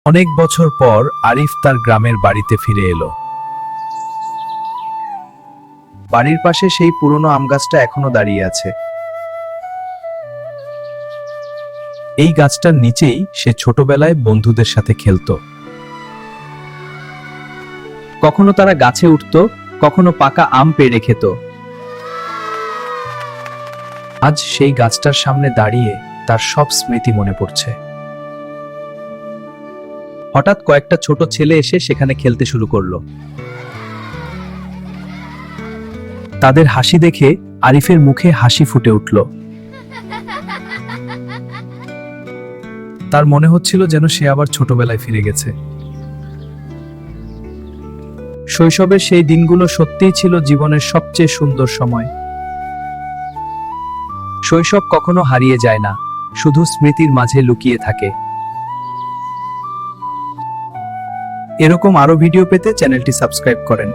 অনেক বছর পর আরিফ তার গ্রামের বাড়িতে ফিরে এলো। বাড়ির পাশে সেই পুরনো আম গাছটা এখনো দাঁড়িয়ে আছে। এই গাছটার নিচেই সে ছোটবেলায় বন্ধুদের সাথে খেলতো। কখনো তারা গাছে উঠতো, কখনো পাকা আম পেড়ে খেত। আজ সেই গাছটার সামনে দাঁড়িয়ে তার সব স্মৃতি মনে পড়ছে। হঠাৎ কয়েকটা ছোট ছেলে এসে সেখানে খেলতে শুরু করলো। তাদের হাসি দেখে আরিফের মুখে হাসি ফুটে উঠল। তার মনে হচ্ছিল যেন সে আবার ছোটবেলায় ফিরে গেছে। শৈশবের সেই দিনগুলো সত্যিই ছিল জীবনের সবচেয়ে সুন্দর সময়। শৈশব কখনো হারিয়ে যায় না, শুধু স্মৃতির মাঝে লুকিয়ে থাকে। এরকম আরো ভিডিও পেতে চ্যানেলটি সাবস্ক্রাইব করেন।